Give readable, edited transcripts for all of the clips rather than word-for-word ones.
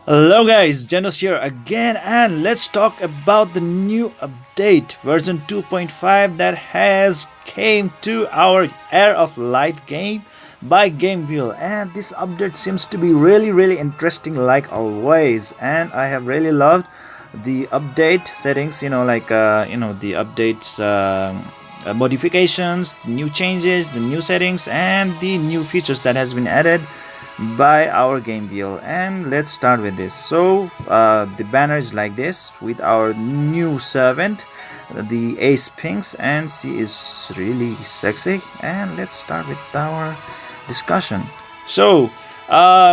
Hello guys, Zennosh here again, and let's talk about the new update version 2.5 that has came to our Heir of Light game by GameView. And this update seems to be really interesting like always, and I have really loved the update settings, the updates modifications, the new changes, the new settings, and the new features that has been added by our game deal. And let's start with this. So the banner is like this with our new servant, the Ace Pinks, and she is really sexy. And let's start with our discussion. So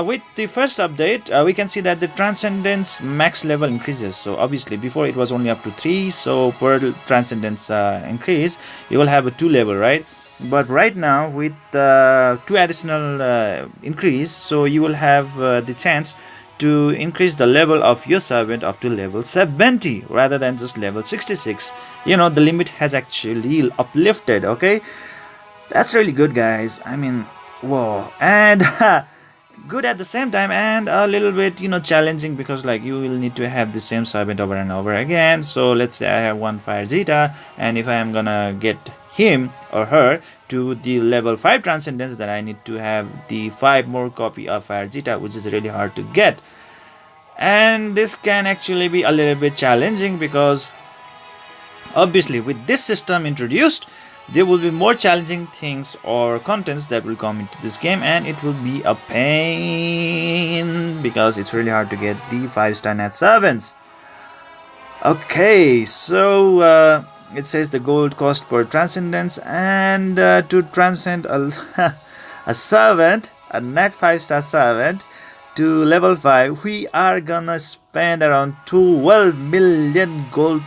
with the first update, we can see that the Transcendence max level increases. So obviously before it was only up to 3, so per Transcendence increase you will have a 2 level, right? But right now with 2 additional increase, so you will have the chance to increase the level of your servant up to level 70 rather than just level 66. The limit has actually uplifted. Okay, that's really good, guys. I mean, whoa. And good at the same time, and a little bit challenging, because like you will need to have the same servant over and over again. So let's say I have one Fire Zeta, and if I am gonna get him or her to the level 5 Transcendence, then I need to have the 5 more copy of Fire Zeta, which is really hard to get. And this can actually be a little bit challenging, because obviously with this system introduced, there will be more challenging things or contents that will come into this game, and it will be a pain because it's really hard to get the 5-star net servants. Okay, so it says the gold cost per transcendence, and to transcend a servant, a net 5-star servant, to level 5, we are gonna spend around 12 million gold.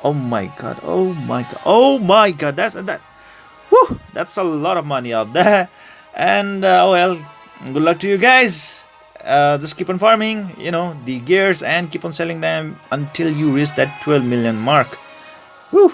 Oh my god, oh my god, oh my god, that's a lot of money out there. And well, good luck to you guys. Just keep on farming the gears and keep on selling them until you reach that 12 million mark. Woo!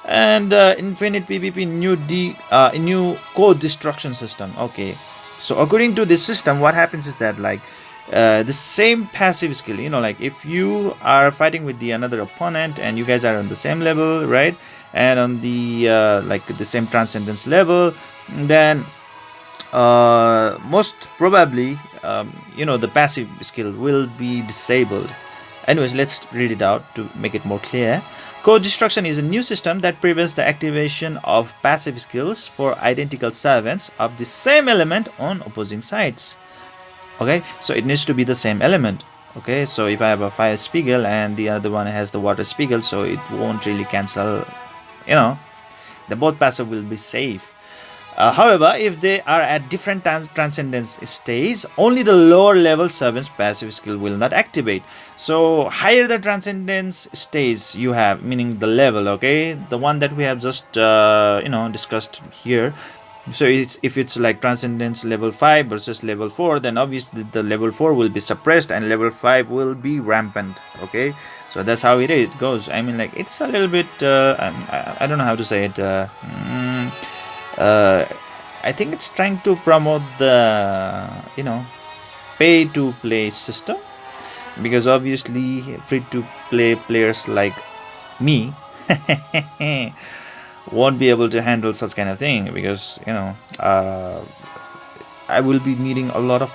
And infinite PvP new code destruction system. Okay, so according to this system, what happens is that like the same passive skill, like if you are fighting with the another opponent and you guys are on the same level, right, and on the like the same transcendence level, then most probably the passive skill will be disabled. Anyways, let's read it out to make it more clear. Code destruction is a new system that prevents the activation of passive skills for identical servants of the same element on opposing sides. Okay, so it needs to be the same element. Okay, so if I have a fire spiegel and the other one has the water spiegel, so it won't really cancel, the both passive will be safe. However, if they are at different transcendence stage, only the lower level servant's passive skill will not activate. So higher the transcendence stage you have, meaning the level, okay, the one that we have just discussed here. So if it's like transcendence level 5 versus level 4, then obviously the level 4 will be suppressed and level 5 will be rampant. Okay, so that's how it goes. I mean, like, it's a little bit I don't know how to say it. I think it's trying to promote the pay to play system, because obviously free to play players like me won't be able to handle such kind of thing, because I will be needing a lot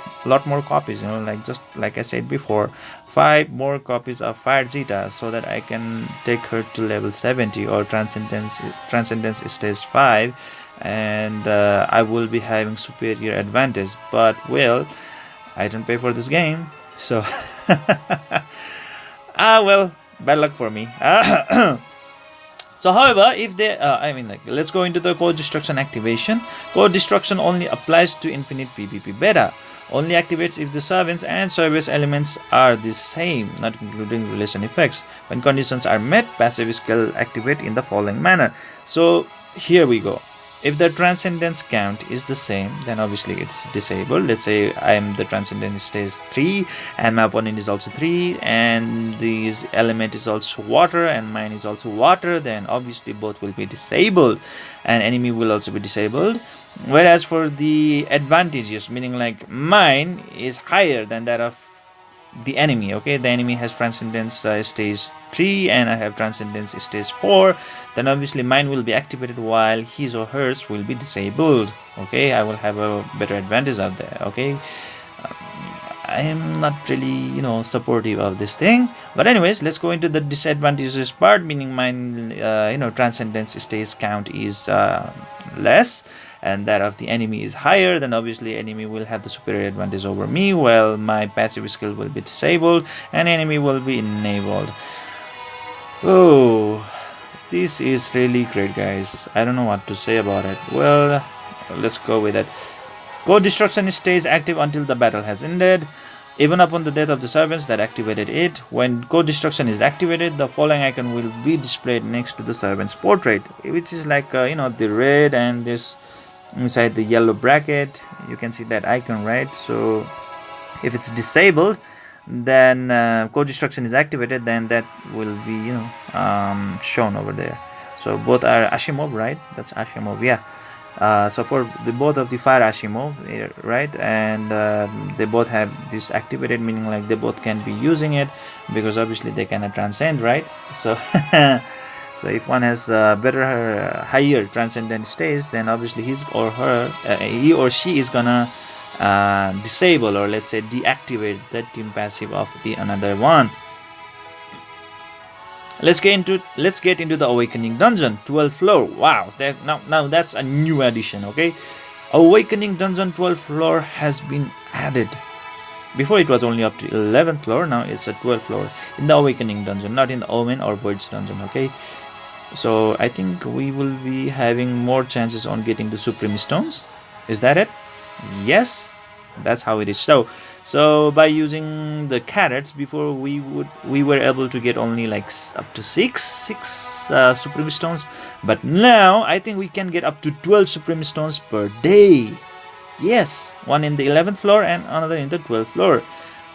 more copies, like just like I said before, 5 more copies of Fire Zeta, so that I can take her to level 70 or transcendence stage 5, and I will be having superior advantage. But well, I don't pay for this game, so well, bad luck for me. So however, if they let's go into the code destruction activation. Code destruction only applies to infinite PvP beta, only activates if the servants and service elements are the same, not including relation effects. When conditions are met, passive skill activate in the following manner. So here we go. If the transcendence count is the same, then obviously it's disabled. Let's say I am the transcendence stage 3 and my opponent is also 3, and this element is also water and mine is also water, then obviously both will be disabled and enemy will also be disabled. Whereas for the advantages, meaning like mine is higher than that of the enemy. Okay, the enemy has transcendence stage 3 and I have transcendence stage 4, then obviously mine will be activated while his or hers will be disabled. Okay, I will have a better advantage out there. Okay, I am not really, supportive of this thing. But anyways, let's go into the disadvantages part, meaning mine, transcendence stage count is less and that of the enemy is higher. Then obviously enemy will have the superior advantage over me, while my passive skill will be disabled and enemy will be enabled. Oh, this is really great, guys. I don't know what to say about it. Well, let's go with it. Code destruction stays active until the battle has ended, even upon the death of the servants that activated it. When code destruction is activated, the following icon will be displayed next to the servant's portrait, which is like the red and this inside the yellow bracket. You can see that icon, right? So if it's disabled, then code destruction is activated, then that will be shown over there. So both are Ashimov, right? That's Ashimov, yeah. So for the both of the fire Ashimov, right, and they both have this activated, meaning like they both can be using it because obviously they cannot transcend, right? So so if one has better higher transcendent stage, then obviously his or her he or she is gonna disable, or let's say deactivate the team passive of the another one. Let's get into the Awakening Dungeon, 12th floor. Wow, now that's a new addition. Okay, Awakening Dungeon 12th floor has been added. Before it was only up to 11th floor, now it's a 12th floor in the Awakening Dungeon, not in the Omen or Void's Dungeon. Okay, so I think we will be having more chances on getting the Supreme Stones. Is that it? Yes, that's how it is. So by using the carrots before, we were able to get only like up to six Supreme Stones, but now I think we can get up to 12 Supreme Stones per day. Yes, one in the 11th floor and another in the 12th floor,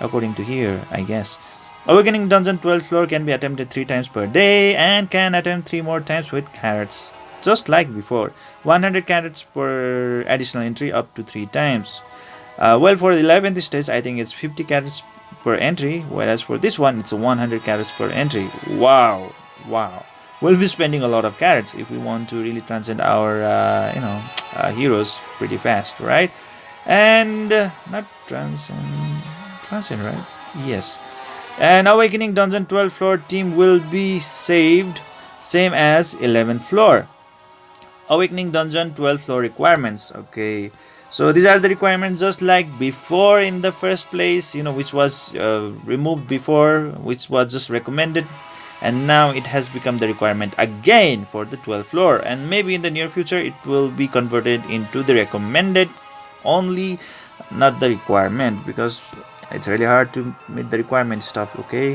according to here, I guess. Awakening Dungeon 12th floor can be attempted 3 times per day and can attempt 3 more times with carrots, just like before. 100 carrots per additional entry up to 3 times. Well, for the 11th stage, I think it's 50 carats per entry, whereas for this one, it's 100 carats per entry. Wow. We'll be spending a lot of carats if we want to really transcend our, heroes pretty fast, right? And not transcend, right? Yes. And Awakening Dungeon 12th floor team will be saved, same as 11th floor. Awakening Dungeon 12th floor requirements. Okay. So these are the requirements just like before in the first place, which was removed before, which was just recommended, and now it has become the requirement again for the 12th floor, and maybe in the near future it will be converted into the recommended only, not the requirement, because it's really hard to meet the requirement stuff. Okay,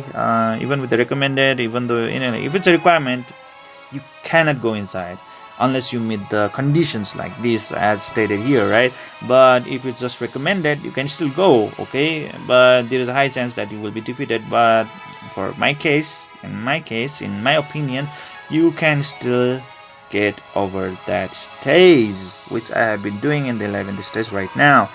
even with the recommended, even though if it's a requirement, you cannot go inside unless you meet the conditions like this as stated here, right? But if it's just recommended, you can still go, okay? But there is a high chance that you will be defeated. But for my case, in my opinion, you can still get over that stage, which I have been doing in the 11th stage right now.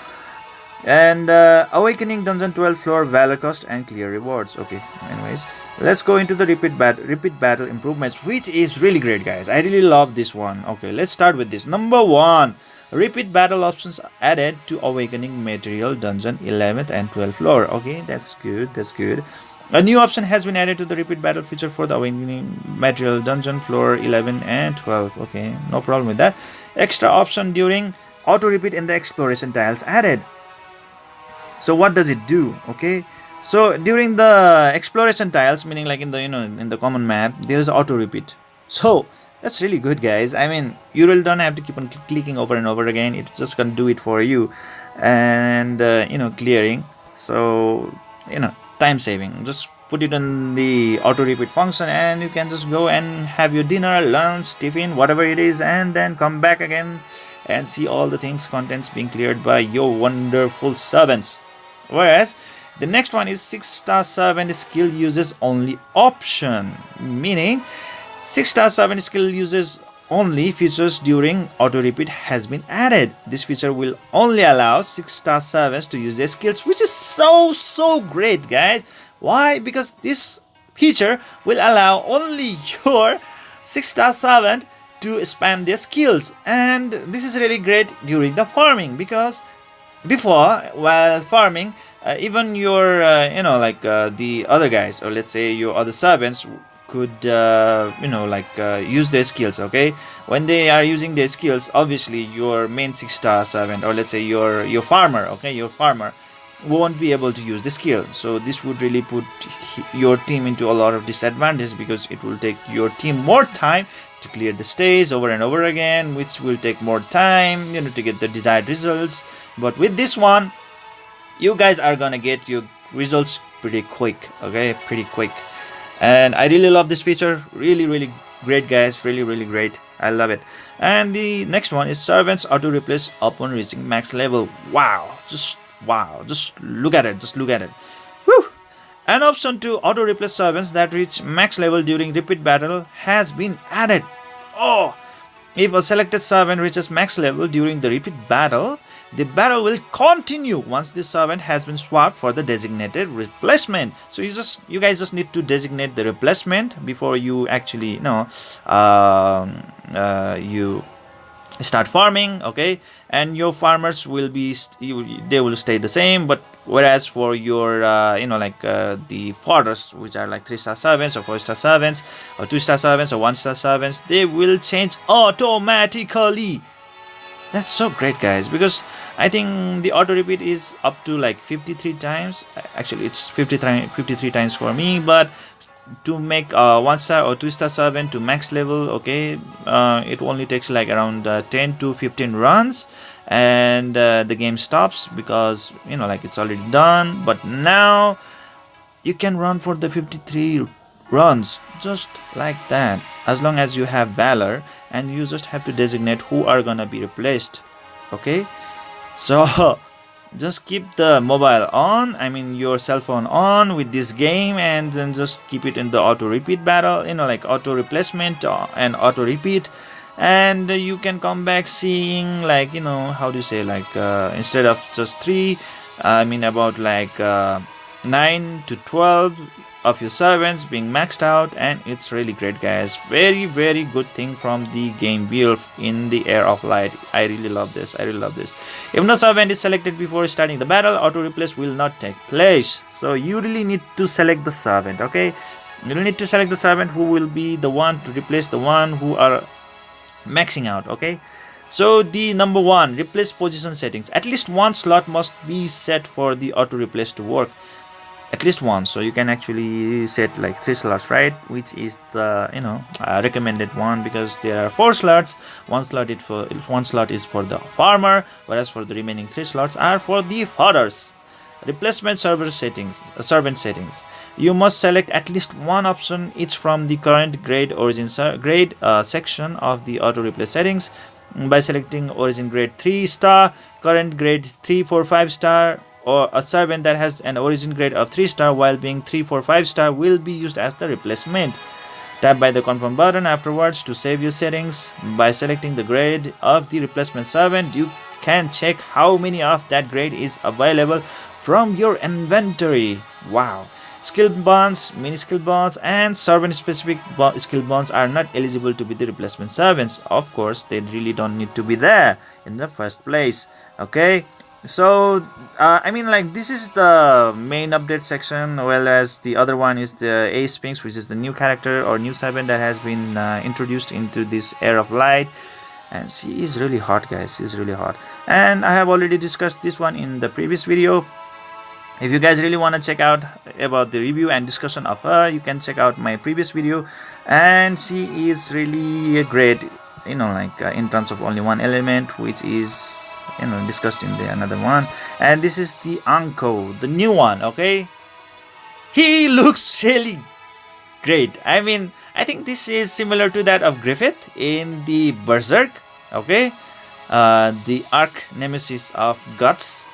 And Awakening Dungeon 12th floor valor cost and clear rewards. Okay, anyways, let's go into the repeat battle improvements, which is really great, guys. I really love this one. Okay, let's start with this. Number 1, repeat battle options added to Awakening Material Dungeon 11th and 12th floor. Okay, that's good. A new option has been added to the repeat battle feature for the Awakening Material Dungeon floor 11 and 12. Okay, no problem with that. Extra option during auto repeat in the exploration tiles added. So what does it do? Okay, so during the exploration tiles, meaning like in the in the common map, there is auto repeat. So that's really good, guys. I mean, you really don't have to keep on clicking over and over again. It's just gonna do it for you, and clearing. So time saving. Just put it in the auto repeat function, and you can just go and have your dinner, lunch, tiffin, whatever it is, and then come back again and see all the contents being cleared by your wonderful servants. Whereas the next one is 6-star servant skill uses only option, meaning 6-star servant skill uses only features during auto repeat has been added. This feature will only allow 6-star servants to use their skills, which is so great, guys. Why? Because this feature will allow only your 6-star servant to spam their skills, and this is really great during the farming, because before, while farming, even your the other guys, or let's say your other servants, could use their skills. Okay, when they are using their skills, obviously your main 6-star servant, or let's say your farmer, okay, your farmer won't be able to use the skill. So this would really put your team into a lot of disadvantage, because it will take your team more time to clear the stage over and over again, which will take more time, to get the desired results. But with this one, you guys are gonna get your results pretty quick. Okay, pretty quick. And I really love this feature. Really great, guys. Really great. I love it. And the next one is servants auto replace upon reaching max level. Wow, just look at it. Woo! An option to auto replace servants that reach max level during repeat battle has been added. Oh, if a selected servant reaches max level during the repeat battle, the battle will continue once the servant has been swapped for the designated replacement. So you guys just need to designate the replacement before you actually you start farming. Okay, and your farmers will be they will stay the same, but whereas for your the fodders, which are like 3-star servants or 4-star servants or 2-star servants or 1-star servants, they will change automatically. That's so great, guys, because I think the auto repeat is up to like 53 times. Actually, it's 53 times for me, but to make a 1-star or 2-star servant to max level, okay, it only takes like around 10 to 15 runs, and the game stops, because it's already done. But now you can run for the 53 runs just like that, as long as you have valor, and you just have to designate who are gonna be replaced. Okay, so just keep the mobile on, I mean your cell phone on with this game, and then just keep it in the auto repeat battle, like auto replacement and auto repeat, and you can come back seeing like how do you say, like instead of just 3, I mean about like 9 to 12 of your servants being maxed out. And it's really great, guys. Very good thing from the game build in the Heir of Light. I really love this. If no servant is selected before starting the battle, auto replace will not take place. So you really need to select the servant. Okay, you need to select the servant who will be the one to replace the one who are maxing out. Okay, so the number 1, replace position settings. At least one slot must be set for the auto replace to work. At least one. So you can actually set like 3 slots, right, which is the recommended one, because there are 4 slots. One slot is for the farmer, whereas for the remaining 3 slots are for the fodders. Replacement servant settings. You must select at least one option each from the current grade section of the auto replace settings. By selecting origin grade 3-star, current grade 3, 4, 5-star, or a servant that has an origin grade of 3-star while being 3, 4, 5-star will be used as the replacement. Tap by the confirm button afterwards to save your settings. By selecting the grade of the replacement servant, you can check how many of that grade is available from your inventory. Wow. Skill bonds, mini skill bonds, and servant specific skill bonds are not eligible to be the replacement servants. Of course, they really don't need to be there in the first place. Okay, so I mean, like, this is the main update section, whereas the other one is the Ace Sphinx, which is the new character or new servant that has been introduced into this Heir of Light. And she is really hot, guys. She's really hot, and I have already discussed this one in the previous video. If you guys really want to check out about the review and discussion of her, you can check out my previous video. And she is really great, in terms of only one element, which is discussed in the another one. And this is the Anko, the new one. Okay, he looks really great. I mean, I think this is similar to that of Griffith in the Berserk. Okay, the arch nemesis of Guts.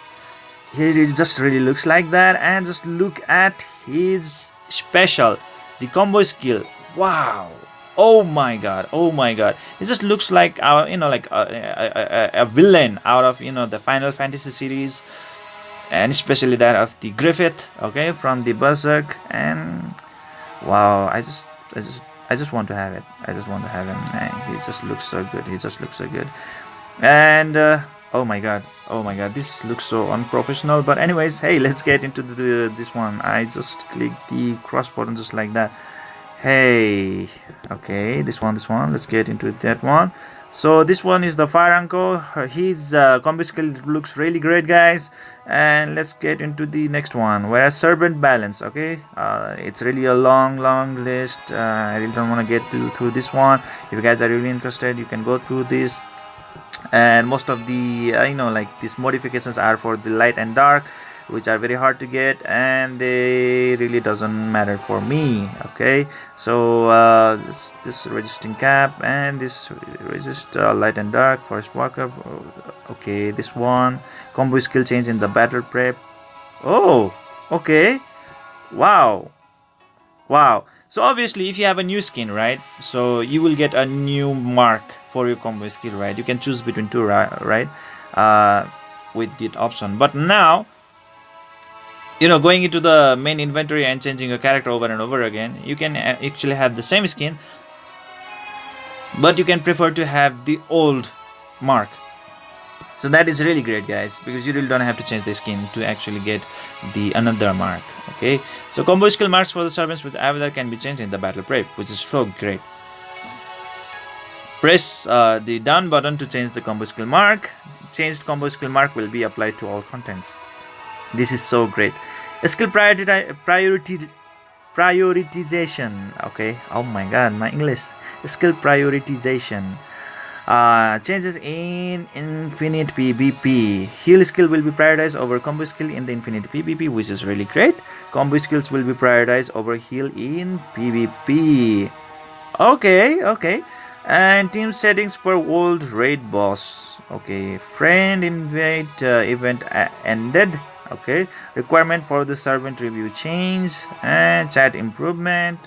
He just really looks like that. And just look at his special, the combo skill. Wow, Oh my god, oh my god, it just looks like our, like a villain out of, the Final Fantasy series, and especially that of the Griffith, okay, from the Berserk. And wow, I just I just want to have it. I just want to have him. Man, he just looks so good. He just looks so good. And oh my god, oh my god, this looks so unprofessional. But anyways, hey, let's get into this one. I just clicked the cross button just like that. Hey, okay, this one, let's get into that one. So this one is the fire uncle. His combo skill looks really great, guys. And let's get into the next one, whereas servant balance. Okay, it's really a long list. I really don't want to get through this one. If you guys are really interested, you can go through this. And most of the like these modifications are for the light and dark, which are very hard to get, and they really doesn't matter for me. Okay, so this resisting cap, and this resist light and dark forest walker. Okay, this one combo skill change in the battle prep. Oh, okay, wow, wow. So obviously if you have a new skin, right, so you will get a new mark for your combo skill, right? You can choose between two, right, with that option. But now, going into the main inventory and changing a character over and over again, you can actually have the same skin, but you can prefer to have the old mark. So that is really great, guys, because you really don't have to change the skin to actually get the another mark. Okay, so combo skill marks for the servants with avatar can be changed in the battle prep, which is so great. Press the down button to change the combo skill mark. Changed combo skill mark will be applied to all contents. This is so great. Skill prioritization. Okay, oh my god, my English. Skill prioritization. Changes in infinite PvP. Heal skill will be prioritized over combo skill in the infinite PvP, which is really great. Combo skills will be prioritized over heal in PvP. Okay. And team settings per world raid boss. Okay, friend invite event ended. Okay, requirement for the servant review change, and chat improvement.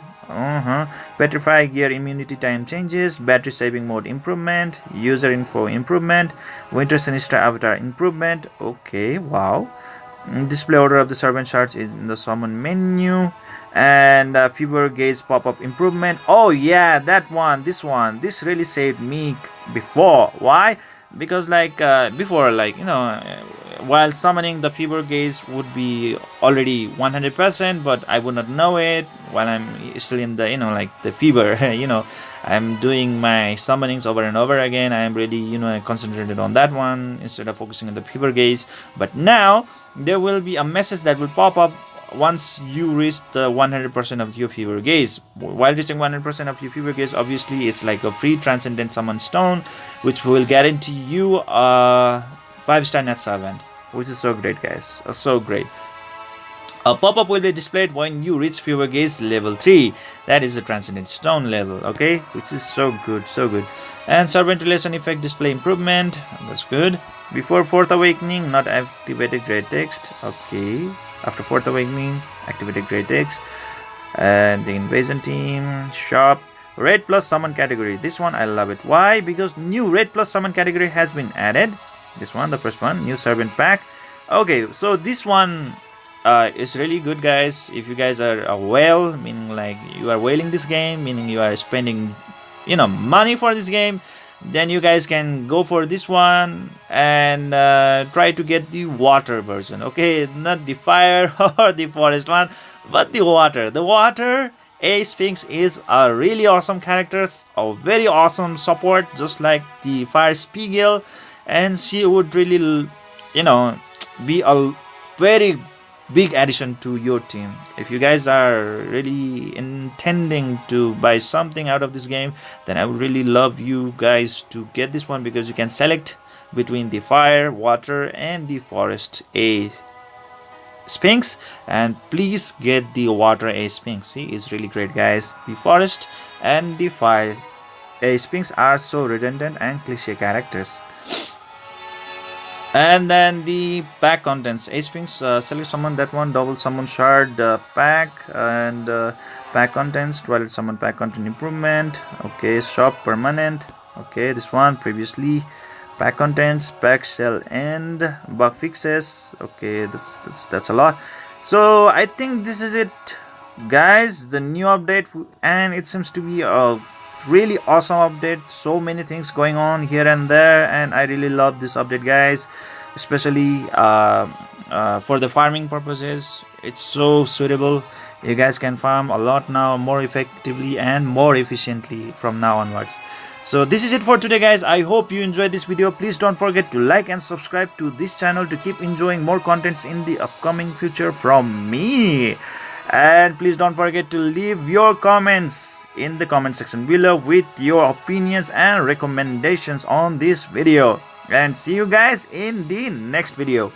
Petrify gear immunity time changes, battery saving mode improvement, user info improvement, winter sinister avatar improvement. Okay, wow. Display order of the servant shards is in the summon menu, and fever gauge pop-up improvement. Oh yeah, that one, this really saved me before. Why? Because like before, like while summoning, the fever gauge would be already 100%, but I would not know it while I'm still in the like the fever. I'm doing my summonings over and over again. I am really concentrated on that one instead of focusing on the fever gauge. But now there will be a message that will pop up once you reach the 100% of your fever gauge. While reaching 100% of your fever gauge, obviously it's like a free transcendent summon stone, which will guarantee you a 5-star net servant, which is so great, guys. So great. A pop-up will be displayed when you reach fever gauge level 3. That is the transcendent stone level. Okay, which is so good. And servant relation effect display improvement. That's good. Before 4th awakening, not activated gray text. Okay, after 4th awakening, activated gray text. And the invasion team shop, red plus summon category. This one I love it. Why? Because new red plus summon category has been added. This one, the first one, new servant pack. Okay, so this one is really good, guys. If you guys are a whale, meaning like you are whaling this game, meaning you are spending money for this game, then you guys can go for this one and try to get the water version. Okay, not the fire or the forest one, but the water. A Sphinx is a really awesome character, a very awesome support, just like the Fire Spiegel, and she would really be a very big addition to your team. If you guys are really intending to buy something out of this game, then I would really love you guys to get this one, because you can select between the fire, water, and the forest A Sphinx, and please get the water A Sphinx. He is really great, guys. The forest and the fire A Sphinx are so redundant and cliche characters. And then the pack contents, ace pings, select summon that one, double summon shard pack, and pack contents, twilight summon pack content improvement. Okay, shop permanent. Okay, this one previously pack contents, pack shell end, bug fixes. Okay, that's a lot. So I think this is it, guys, the new update, and it seems to be a really awesome update. So many things going on here and there, and I really love this update, guys, especially for the farming purposes. It's so suitable. You guys can farm a lot now, more effectively and more efficiently from now onwards. So this is it for today, guys. I hope you enjoyed this video. Please don't forget to like and subscribe to this channel to keep enjoying more contents in the upcoming future from me. And please don't forget to leave your comments in the comment section below with your opinions and recommendations on this video. And see you guys in the next video.